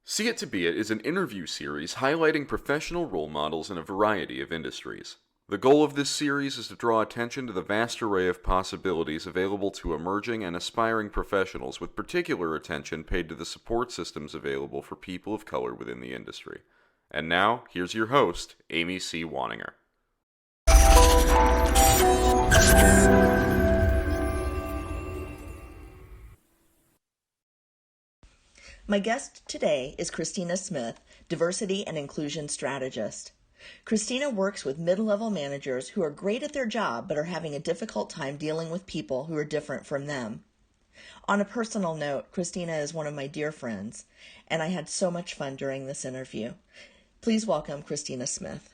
See It to Be It is an interview series highlighting professional role models in a variety of industries. The goal of this series is to draw attention to the vast array of possibilities available to emerging and aspiring professionals, with particular attention paid to the support systems available for people of color within the industry. And now, here's your host, Amy C. Waninger. My guest today is Kristina Smith, Diversity and Inclusion Strategist. Kristina works with mid-level managers who are great at their job but are having a difficult time dealing with people who are different from them. On a personal note, Kristina is one of my dear friends, and I had so much fun during this interview. Please welcome Kristina Smith.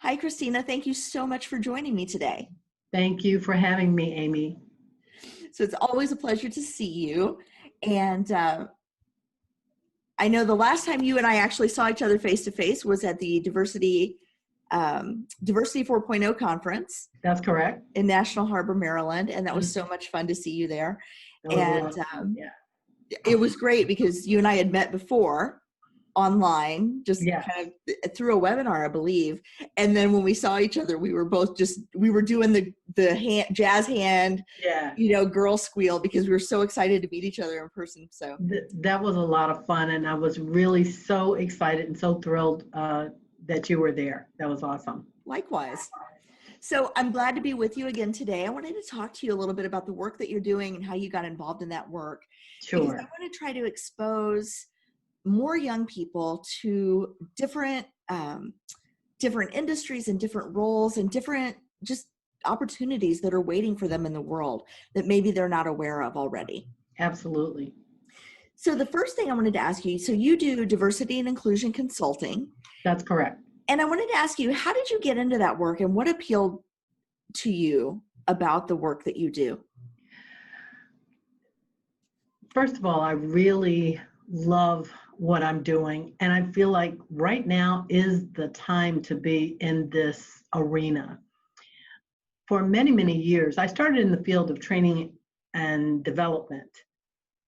Hi, Kristina. Thank you so much for joining me today. Thank you for having me, Amy. So it's always a pleasure to see you. And I know the last time you and I actually saw each other face to face was at the Diversity 4.0 conference. That's correct. In National Harbor, Maryland. And that was so much fun to see you there. And it was great because you and I had met before online, just kind of through a webinar, I believe. And then when we saw each other, we were both we were doing the jazz hand, girl squeal, because we were so excited to meet each other in person. So that was a lot of fun. And I was really so excited and so thrilled that you were there. That was awesome. Likewise. So I'm glad to be with you again today. I wanted to talk to you a little bit about the work that you're doing and how you got involved in that work. Sure. Because I want to try to expose more young people to different industries and different roles and different just opportunities that are waiting for them in the world that maybe they're not aware of already. Absolutely. So the first thing I wanted to ask you, so you do diversity and inclusion consulting. That's correct. And I wanted to ask you, how did you get into that work and what appealed to you about the work that you do? First of all, I really love what I'm doing. And I feel like right now is the time to be in this arena. For many, many years, I started in the field of training and development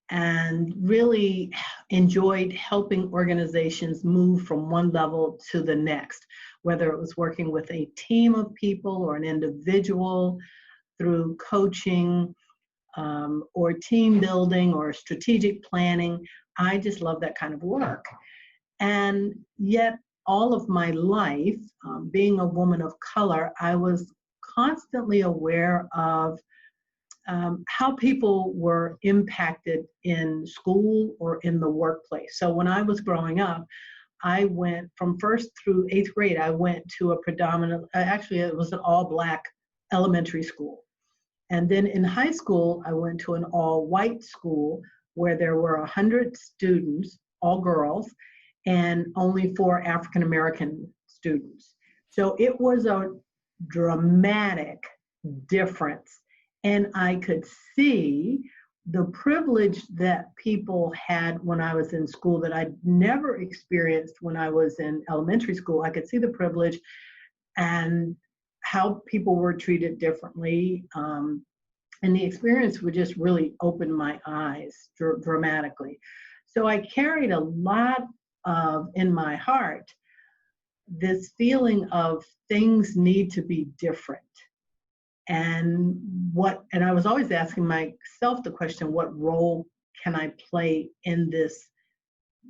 and really enjoyed helping organizations move from one level to the next, whether it was working with a team of people or an individual through coaching or team building or strategic planning. I just love that kind of work. And yet all of my life, being a woman of color, I was constantly aware of how people were impacted in school or in the workplace. So when I was growing up, I went from 1st through 8th grade, I went to a actually it was an all-Black elementary school. And then in high school, I went to an all-white school where there were 100 students, all girls, and only 4 African-American students. So it was a dramatic difference. And I could see the privilege that people had when I was in school that I'd never experienced when I was in elementary school. I could see the privilege and how people were treated differently. And the experience would just really open my eyes dramatically. So I carried a lot of, in my heart, this feeling of things need to be different. And I was always asking myself the question, what role can I play in this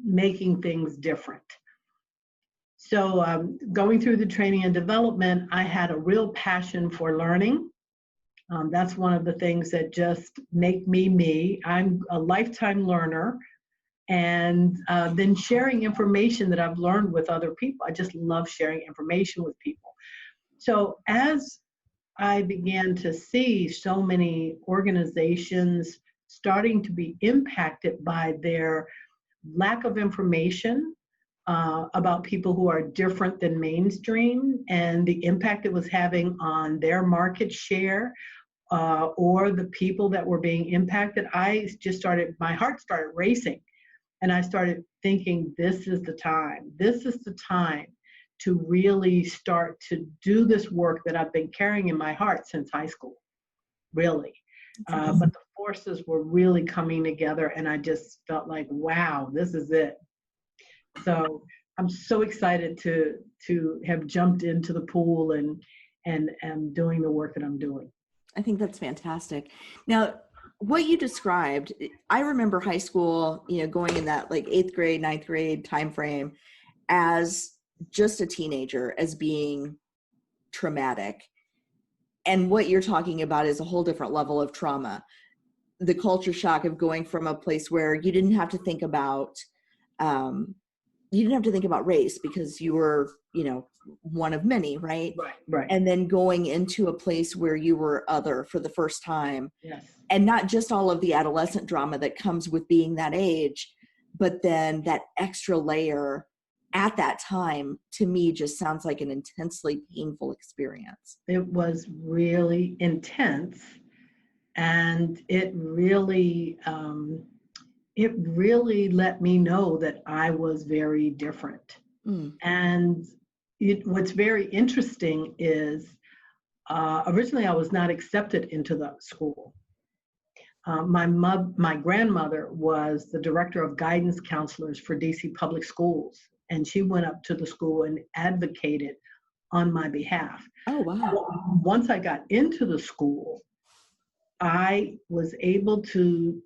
making things different? So going through the training and development, I had a real passion for learning. That's one of the things that just make me me. I'm a lifetime learner, and then sharing information that I've learned with other people. I just love sharing information with people. So as I began to see so many organizations starting to be impacted by their lack of information about people who are different than mainstream and the impact it was having on their market share, or the people that were being impacted, my heart started racing. And I started thinking, this is the time to really start to do this work that I've been carrying in my heart since high school, really. But the forces were really coming together, and I just felt like, wow, this is it. So I'm so excited to have jumped into the pool and doing the work that I'm doing. I think that's fantastic. Now, what you described, I remember high school, going in that like 8th grade, 9th grade time frame as just a teenager, as being traumatic. And what you're talking about is a whole different level of trauma. The culture shock of going from a place where you didn't have to think about race because you were, one of many, right? Right. And then going into a place where you were other for the first time. Yes. And not just all of the adolescent drama that comes with being that age, but then that extra layer at that time, to me, just sounds like an intensely painful experience. It was really intense, and it really let me know that I was very different. And what's very interesting is originally I was not accepted into the school. My grandmother was the director of guidance counselors for DC Public Schools, and she went up to the school and advocated on my behalf. Oh, wow. Once I got into the school, I was able to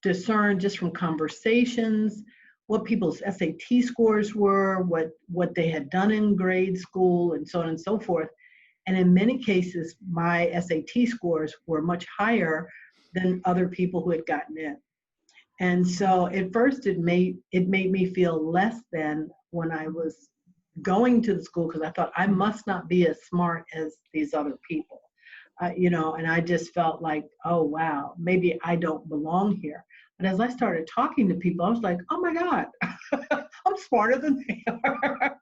discern just from conversations what people's SAT scores were, what they had done in grade school, and so on and so forth. And in many cases, my SAT scores were much higher than other people who had gotten in. And so at first it made me feel less than when I was going to the school, because I thought I must not be as smart as these other people. And I just felt like, oh, wow, maybe I don't belong here. But as I started talking to people, I was like, oh my God, I'm smarter than they are.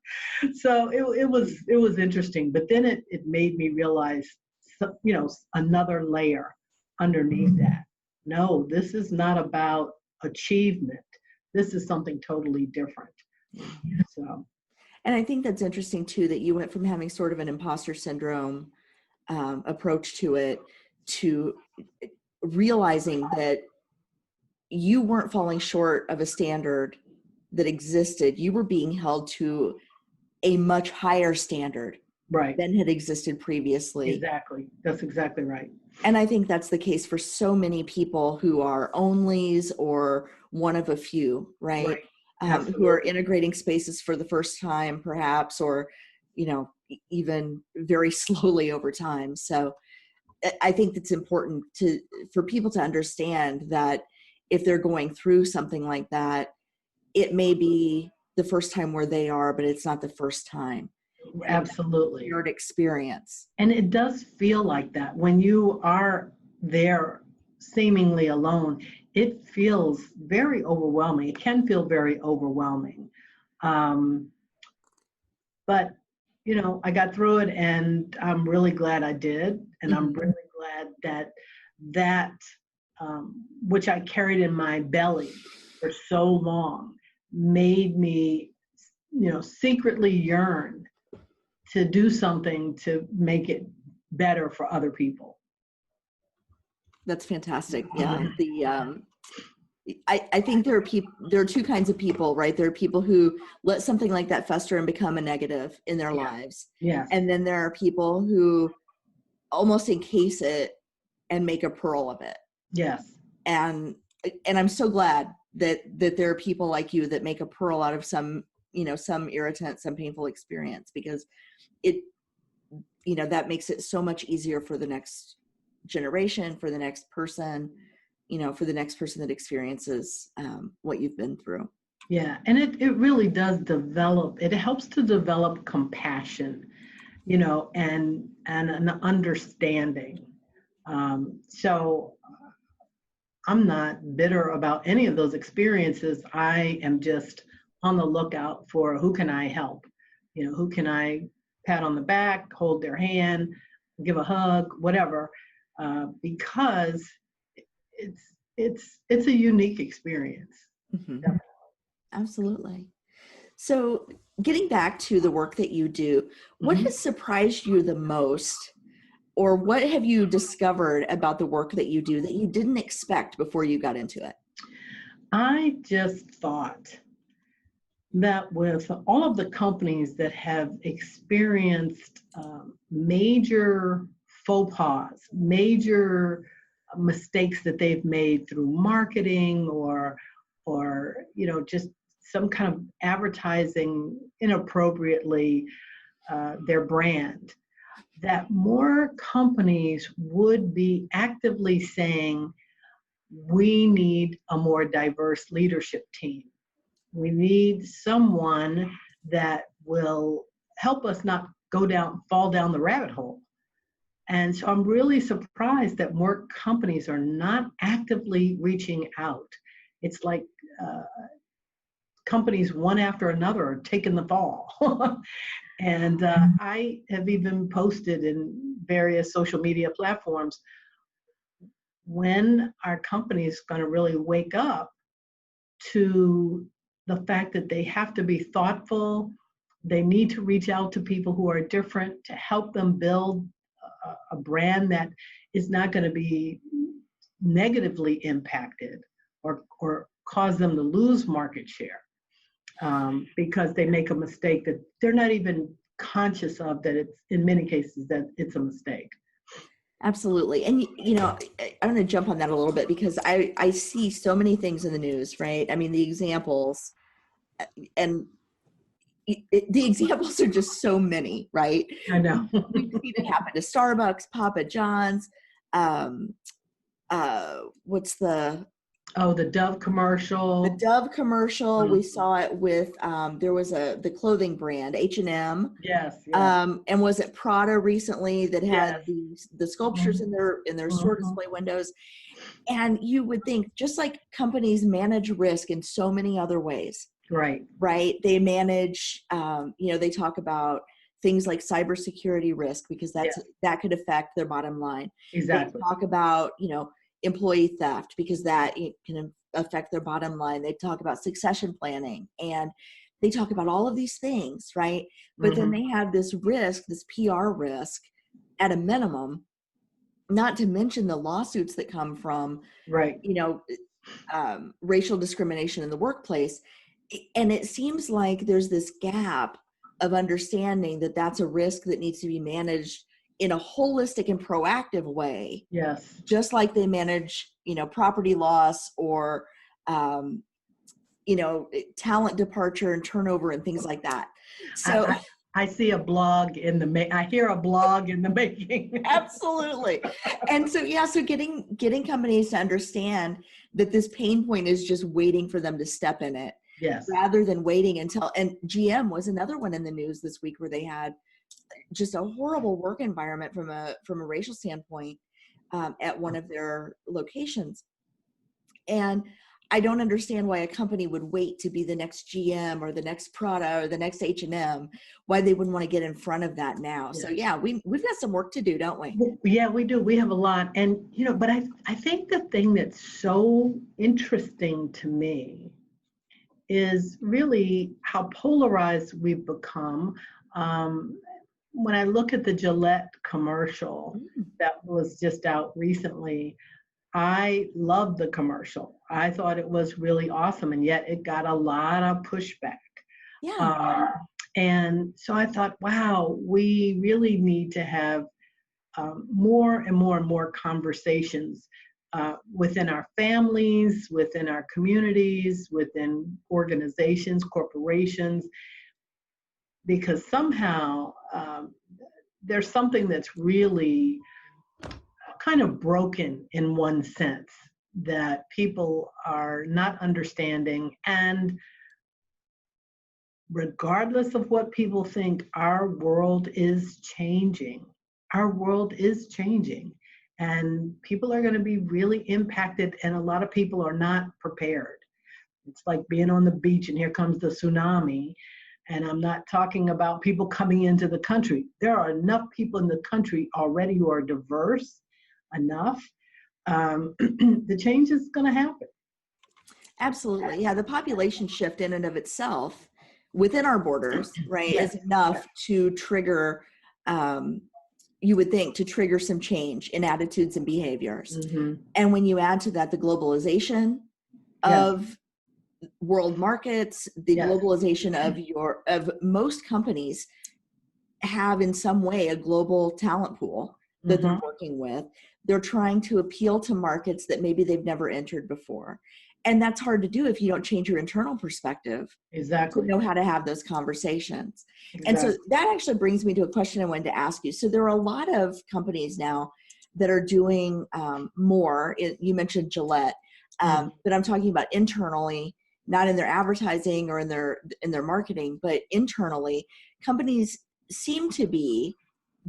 So it was interesting. But then it made me realize, another layer underneath that. No, this is not about achievement. This is something totally different. So. And I think that's interesting too, that you went from having sort of an imposter syndrome approach to it, to realizing that you weren't falling short of a standard that existed. You were being held to a much higher standard than had existed previously. Exactly. That's exactly right. And I think that's the case for so many people who are onlys or one of a few, right? Who are integrating spaces for the first time, perhaps, or, even very slowly over time. So I think it's important for people to understand that if they're going through something like that, it may be the first time where they are, but it's not the first time. Absolutely. Shared experience. And it does feel like that when you are there seemingly alone. It feels very overwhelming. It can feel very overwhelming. But, I got through it, and I'm really glad I did. And I'm really glad that which I carried in my belly for so long made me, secretly yearn to do something to make it better for other people. That's fantastic. Yeah. I think there are two kinds of people, right? There are people who let something like that fester and become a negative in their lives. Yes. And then there are people who almost encase it and make a pearl of it. Yes. And I'm so glad that there are people like you that make a pearl out of some irritant, some painful experience, because it, that makes it so much easier for the next generation, for the next person, for the next person that experiences what you've been through. Yeah, and it really does develop, it helps to develop compassion, and an understanding. So I'm not bitter about any of those experiences. I am just on the lookout for who can I help, who can I pat on the back, hold their hand, give a hug, whatever, because it's a unique experience. Mm-hmm. Absolutely. So getting back to the work that you do, what has surprised you the most or what have you discovered about the work that you do that you didn't expect before you got into it? I just thought that with all of the companies that have experienced major faux pas, major mistakes that they've made through marketing or just some kind of advertising inappropriately their brand, that more companies would be actively saying, we need a more diverse leadership team. We need someone that will help us not fall down the rabbit hole. And so I'm really surprised that more companies are not actively reaching out. It's like companies one after another are taking the fall. And I have even posted in various social media platforms, when our company is going to really wake up to the fact that they have to be thoughtful. They need to reach out to people who are different to help them build a brand that is not going to be negatively impacted or cause them to lose market share because they make a mistake that they're not even conscious of, that it's in many cases that it's a mistake. Absolutely. And, I'm going to jump on that a little bit because I see so many things in the news, right? I mean, the examples and the examples are just so many, right? I know. We've seen it happen to Starbucks, Papa John's, what's the Dove commercial. The Dove commercial. Mm-hmm. We saw it with there was the clothing brand H&M. Yes. And was it Prada recently that had the sculptures mm-hmm. in their store display windows? And you would think, just like companies manage risk in so many other ways. Right. They manage. They talk about things like cybersecurity risk because that could affect their bottom line. Exactly. They talk about employee theft because that can affect their bottom line. They talk about succession planning and they talk about all of these things, right? But then they have this risk, this PR risk at a minimum, not to mention the lawsuits that come from, racial discrimination in the workplace. And it seems like there's this gap of understanding that that's a risk that needs to be managed in a holistic and proactive way. Yes. Just like they manage, property loss or, talent departure and turnover and things like that. So I see a blog I hear a blog in the making. Absolutely. And so, so getting companies to understand that this pain point is just waiting for them to step in it. Yes. Rather than waiting until, and GM was another one in the news this week where they had just a horrible work environment from a racial standpoint at one of their locations. And I don't understand why a company would wait to be the next GM or the next Prada or the next H&M, why they wouldn't want to get in front of that now. Yes. So we've got some work to do, don't we? Yeah, we do. We have a lot. And, but I think the thing that's so interesting to me is really how polarized we've become. When I look at the Gillette commercial that was just out recently, I loved the commercial. I thought it was really awesome, and yet it got a lot of pushback. Yeah. And so I thought, wow, we really need to have more and more and more conversations within our families, within our communities, within organizations, corporations, because somehow there's something that's really kind of broken in one sense, that people are not understanding. And regardless of what people think, our world is changing. Our world is changing. And people are going to be really impacted, and a lot of people are not prepared. It's like being on the beach and here comes the tsunami. And I'm not talking about people coming into the country. There are enough people in the country already who are diverse enough. The change is going to happen. Absolutely. Yeah, the population shift in and of itself within our borders, right, is enough to trigger you would think, to trigger some change in attitudes and behaviors. Mm-hmm. And when you add to that the globalization Yes. of world markets, the Yes. globalization of most companies have in some way a global talent pool that they're working with. They're trying to appeal to markets that maybe they've never entered before. And that's hard to do if you don't change your internal perspective Exactly. to know how to have those conversations. Exactly. And so that actually brings me to a question I wanted to ask you. So there are a lot of companies now that are doing more. You mentioned Gillette, but I'm talking about internally, not in their advertising or in their marketing, but internally. Companies seem to be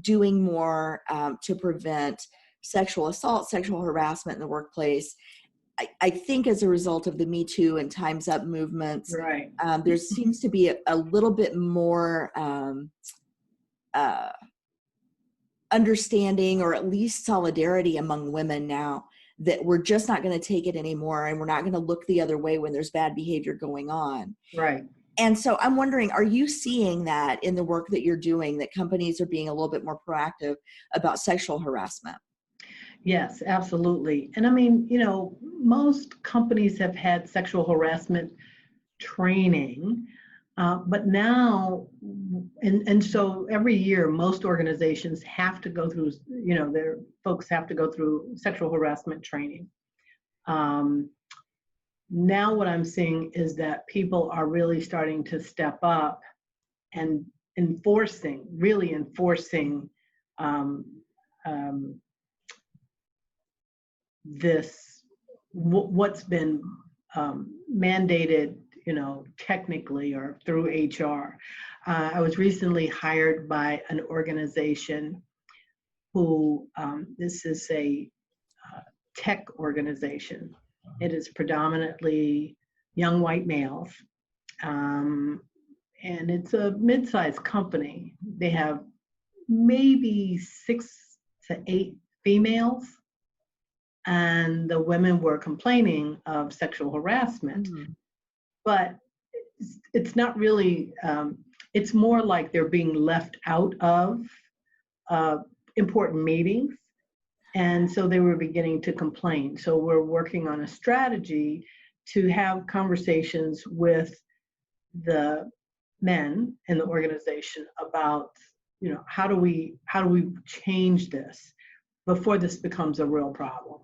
doing more to prevent sexual assault, sexual harassment in the workplace. I think as a result of the Me Too and Time's Up movements, Right. there seems to be a little bit more understanding, or at least solidarity among women now, that we're just not going to take it anymore, and we're not going to look the other way when there's bad behavior going on. Right. And so I'm wondering, are you seeing that in the work that you're doing, that companies are being a little bit more proactive about sexual harassment? Yes, absolutely. And I mean, most companies have had sexual harassment training, but now, and so every year, most organizations have to go through, their folks have to go through sexual harassment training. Now what I'm seeing is that people are really starting to step up and really enforcing what's been mandated, technically or through HR. I was recently hired by an organization who, this is a tech organization. It is predominantly young white males. And it's a mid-sized company. They have maybe 6 to 8 females, and the women were complaining of sexual harassment. But it's not really, it's more like they're being left out of important meetings. And so they were beginning to complain. So we're working on a strategy to have conversations with the men in the organization about, how do we change this before this becomes a real problem,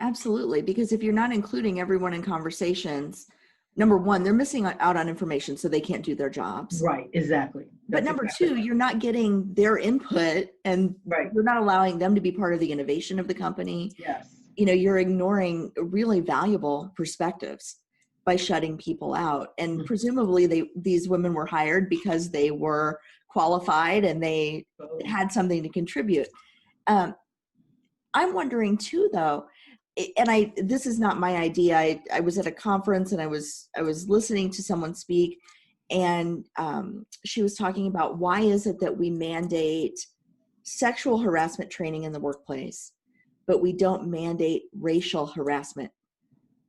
Absolutely, because if you're not including everyone in conversations, number one, they're missing out on information, so they can't do their jobs. Right, exactly. But number two, you're not getting their input, and you're not allowing them to be part of the innovation of the company. Yes. You're ignoring really valuable perspectives by shutting people out. And presumably these women were hired because they were qualified and they had something to contribute. I'm wondering too, though, and this is not my idea. I was at a conference and I was listening to someone speak, and she was talking about, why is it that we mandate sexual harassment training in the workplace, but we don't mandate racial harassment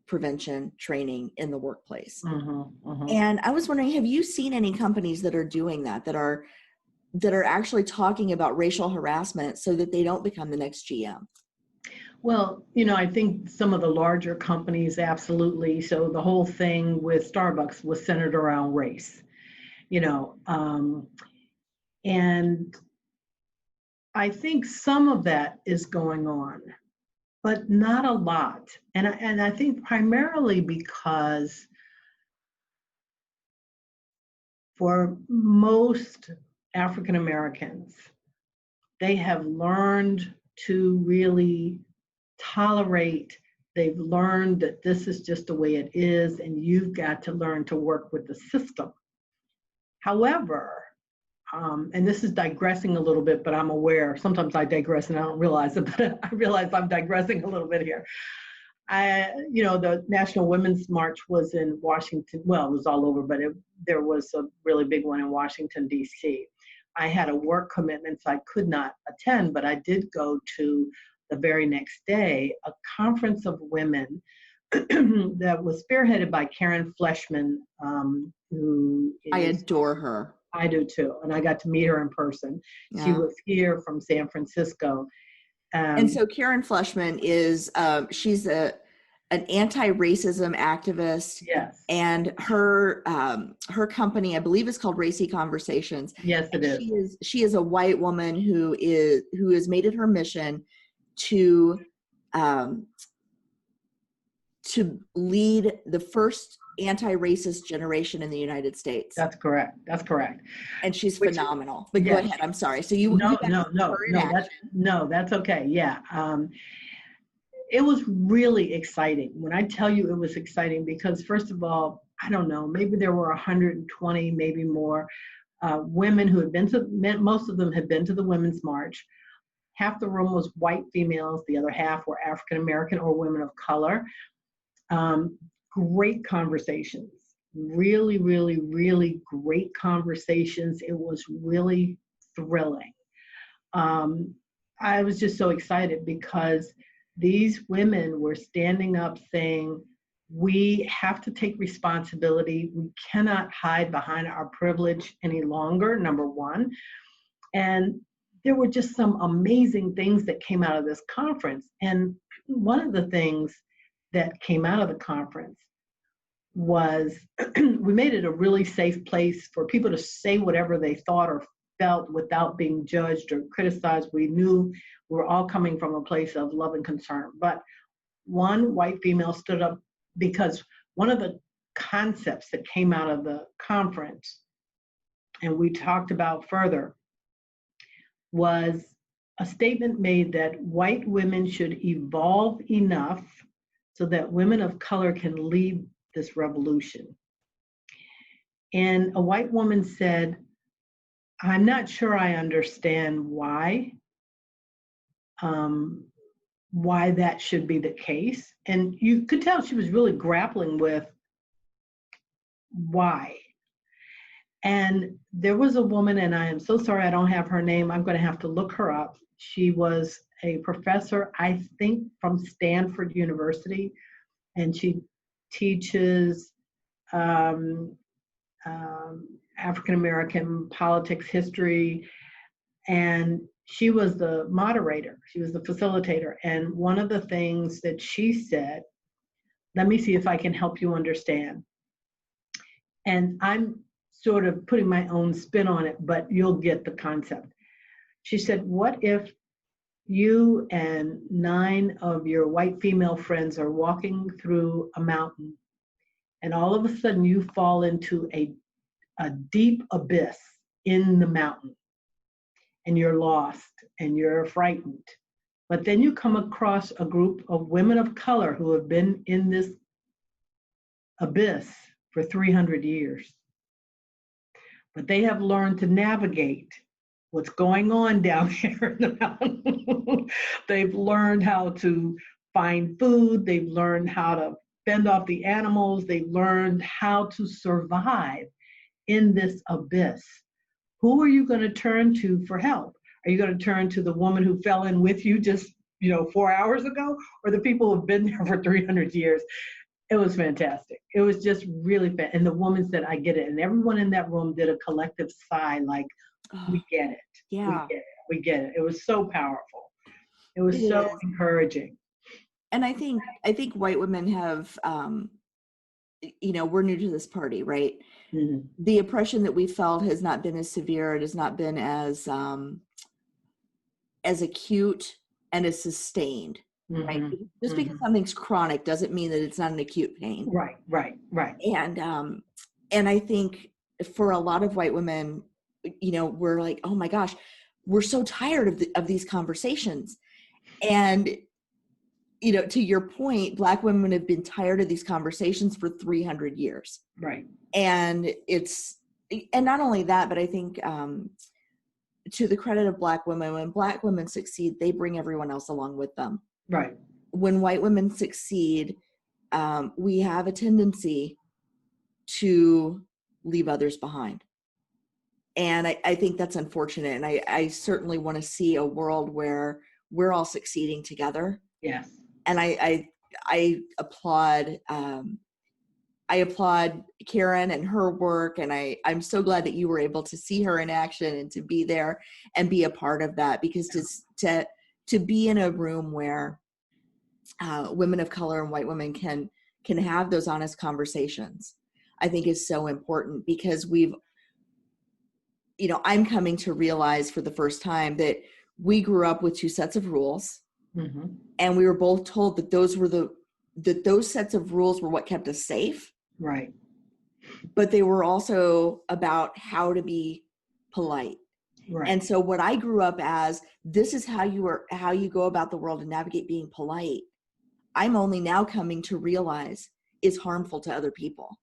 prevention training in the workplace? And I was wondering, have you seen any companies that are doing that are actually talking about racial harassment so that they don't become the next GM? Well, I think some of the larger companies, absolutely. So the whole thing with Starbucks was centered around race, and I think some of that is going on, but not a lot. And I think primarily because for most African Americans, they have learned to really tolerate. They've learned that this is just the way it is, and you've got to learn to work with the system. However, and this is digressing a little bit, but I'm aware, sometimes I digress and I don't realize it, but I realize I'm digressing a little bit here. The National Women's March was in Washington. Well, it was all over, but there was a really big one in Washington, D.C. I had a work commitment, so I could not attend, but I did go to the very next day a conference of women that was spearheaded by Fleshman, who is, I adore her. I do too. And I got to meet her in person. She Yeah. was here from San Francisco. And so Karen Fleshman is, she's an anti-racism activist, Yes. and her company, I believe, is called Racy Conversations. Yes, it is. She is a white woman who has made it her mission to lead the first anti-racist generation in the United States. That's correct. That's correct. And she's Which, phenomenal. But yes. go ahead. I'm sorry. So you No, got no, to no, her in no, action. that's okay. Yeah. It was really exciting. When I tell you it was exciting, because first of all, I don't know, maybe there were 120, maybe more women who had been to, most of them had been to the Women's March. Half the room was white females. The other half were African American or women of color. Great conversations, really, really, really great conversations. It was really thrilling. I was just so excited because these women were standing up saying, we have to take responsibility. We cannot hide behind our privilege any longer, number one. And there were just some amazing things that came out of this conference. And one of the things that came out of the conference was we made it a really safe place for people to say whatever they thought or felt without being judged or criticized. We knew we were all coming from a place of love and concern. But one white female stood up because one of the concepts that came out of the conference, and we talked about further, was a statement made that white women should evolve enough so that women of color can lead this revolution. And a white woman said, I'm not sure I understand why that should be the case. And you could tell she was really grappling with why. And there was a woman, and I am so sorry I don't have her name. I'm going to have to look her up. She was a professor, I think, from Stanford University, and she teaches African American politics history, and she was the moderator, she was the facilitator. And one of the things that she said, let me see if I can help you understand. And I'm sort of putting my own spin on it, but you'll get the concept. She said, what if you and 9 of your white female friends are walking through a mountain, and all of a sudden you fall into a deep abyss in the mountain, and you're lost and you're frightened. But then you come across a group of women of color who have been in this abyss for 300 years. But they have learned to navigate what's going on down here in the mountain. They've learned how to find food. They've learned how to fend off the animals. They've learned how to survive in this abyss. Who are you going to turn to for help? Are you going to turn to the woman who fell in with you just 4 hours ago, or the people who've been there for 300 years? It was fantastic. It was just really fun. And the woman said, I get it. And everyone in that room did a collective sigh, like, we get it. Yeah. We get it. It was so powerful. It was so encouraging. And I think white women have, we're new to this party, right? Mm-hmm. The oppression that we felt has not been as severe. It has not been as acute and as sustained. Mm-hmm. Right. Just because something's chronic doesn't mean that it's not an acute pain. Right. And I think for a lot of white women, we're like, oh my gosh, we're so tired of these conversations. And, to your point, Black women have been tired of these conversations for 300 years. Right. And not only that, but I think to the credit of Black women, when Black women succeed, they bring everyone else along with them. Right. When white women succeed, we have a tendency to leave others behind. And I think that's unfortunate. And I certainly want to see a world where we're all succeeding together. Yes. And I applaud I applaud Karen and her work, and I'm so glad that you were able to see her in action and to be there and be a part of that, because to be in a room where women of color and white women can have those honest conversations, I think is so important, because I'm coming to realize for the first time that we grew up with two sets of rules, and we were both told that those sets of rules were what kept us safe. Right. But they were also about how to be polite. Right. And so what I grew up as, this is how you go about the world and navigate being polite, I'm only now coming to realize is harmful to other people,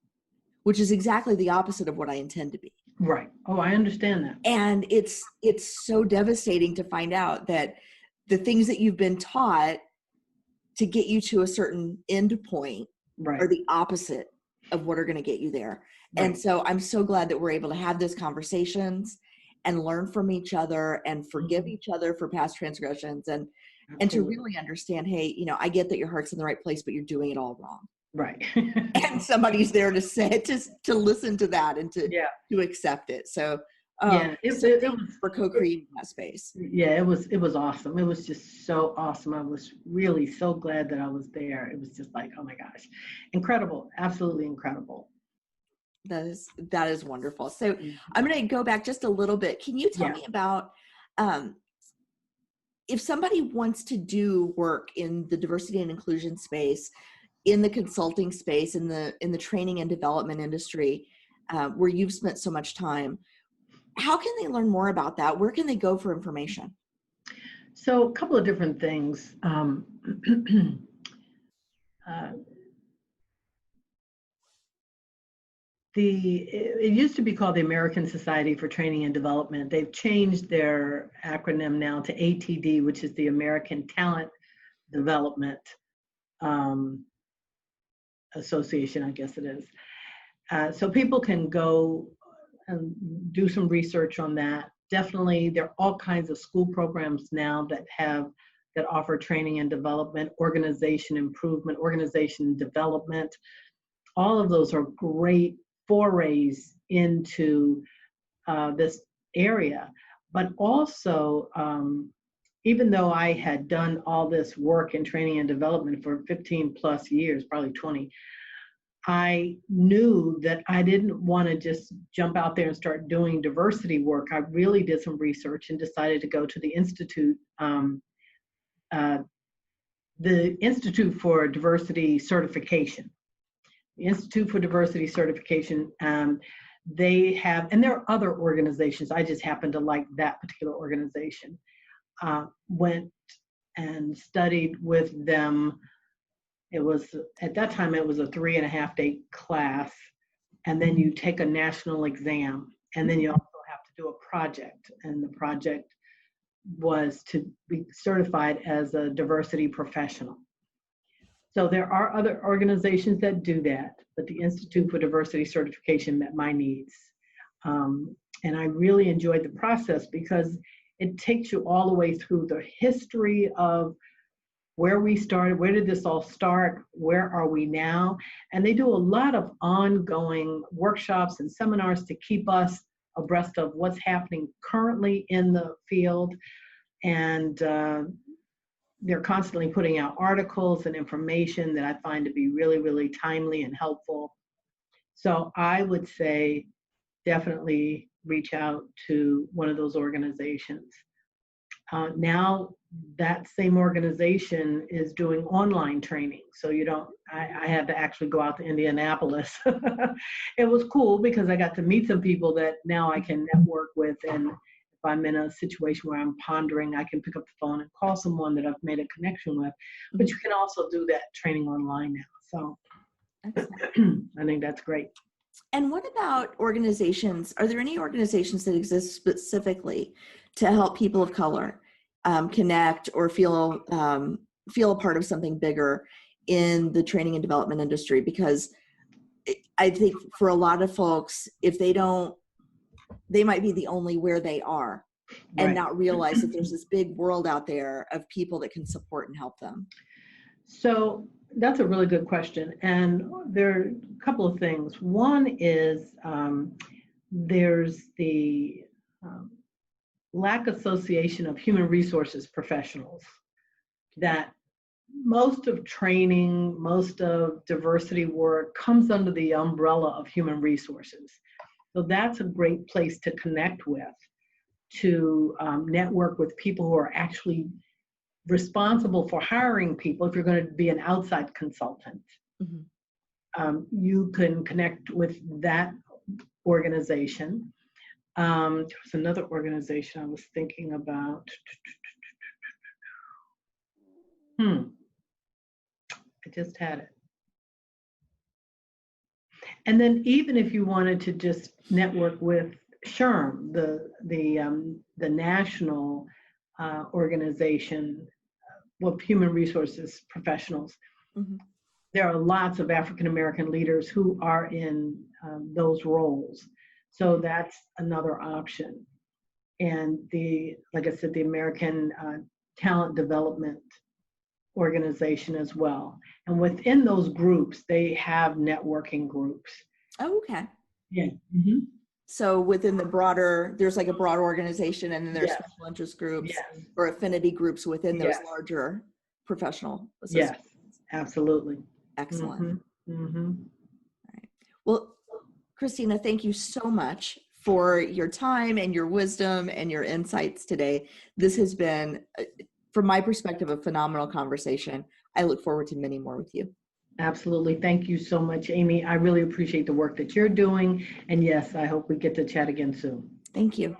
which is exactly the opposite of what I intend to be. Right. Oh, I understand that. And it's so devastating to find out that the things that you've been taught to get you to a certain end point are the opposite of what are going to get you there. Right. And so I'm so glad that we're able to have those conversations and learn from each other and forgive each other for past transgressions, and to really understand, hey, I get that your heart's in the right place, but you're doing it all wrong. Right. And somebody's there to say, to listen to that and to accept it. So it was for co-creating that space. Yeah, it was awesome. It was just so awesome. I was really so glad that I was there. It was just like, oh my gosh, incredible, absolutely incredible. That is wonderful. So I'm going to go back just a little bit. Can you tell me about if somebody wants to do work in the diversity and inclusion space, in the consulting space, in the training and development industry, where you've spent so much time, how can they learn more about that? Where can they go for information? So a couple of different things. It used to be called the American Society for Training and Development. They've changed their acronym now to ATD, which is the American Talent Development Association, I guess it is. So people can go and do some research on that. Definitely, there are all kinds of school programs now that offer training and development, organization improvement, organization development. All of those are great forays into this area. But also, even though I had done all this work in training and development for 15 plus years, probably 20, I knew that I didn't want to just jump out there and start doing diversity work. I really did some research and decided to go to the Institute for Diversity Certification. The Institute for Diversity Certification, they have, and there are other organizations, I just happen to like that particular organization. Went and studied with them. It was, at that time, it was a 3.5-day class, and then you take a national exam, and then you also have to do a project, and the project was to be certified as a diversity professional. So there are other organizations that do that, but the Institute for Diversity Certification met my needs. And I really enjoyed the process because it takes you all the way through the history of where we started, where did this all start, where are we now? And they do a lot of ongoing workshops and seminars to keep us abreast of what's happening currently in the field. And they're constantly putting out articles and information that I find to be really, really timely and helpful. So I would say definitely reach out to one of those organizations. Now that same organization is doing online training. So I had to actually go out to Indianapolis. It was cool because I got to meet some people that now I can network with, and if I'm in a situation where I'm pondering, I can pick up the phone and call someone that I've made a connection with. But you can also do that training online now. So I think that's great. And what about organizations? Are there any organizations that exist specifically to help people of color connect or feel a part of something bigger in the training and development industry? Because I think for a lot of folks, if they might be the only where they are and not realize that there's this big world out there of people that can support and help them. So That's a really good question. And there are a couple of things. One is there's the lack association of human resources professionals, that most of training, most of diversity work comes under the umbrella of human resources. So that's a great place to connect with, to network with people who are actually responsible for hiring people. If you're going to be an outside consultant, you can connect with that organization. There's another organization I was thinking about. I just had it. And then even if you wanted to just network with SHRM, the national organization of human resources professionals, there are lots of African American leaders who are in those roles. So that's another option. And like I said, the American Talent Development Organization as well. And within those groups, they have networking groups. Oh, okay. Yeah. So within the broader, there's like a broad organization, and then there's special interest groups or affinity groups within those larger professional associations. Yes, absolutely. Excellent. All right. Well, Kristina, thank you so much for your time and your wisdom and your insights today. This has been, from my perspective, a phenomenal conversation. I look forward to many more with you. Absolutely. Thank you so much, Amy. I really appreciate the work that you're doing. And yes, I hope we get to chat again soon. Thank you.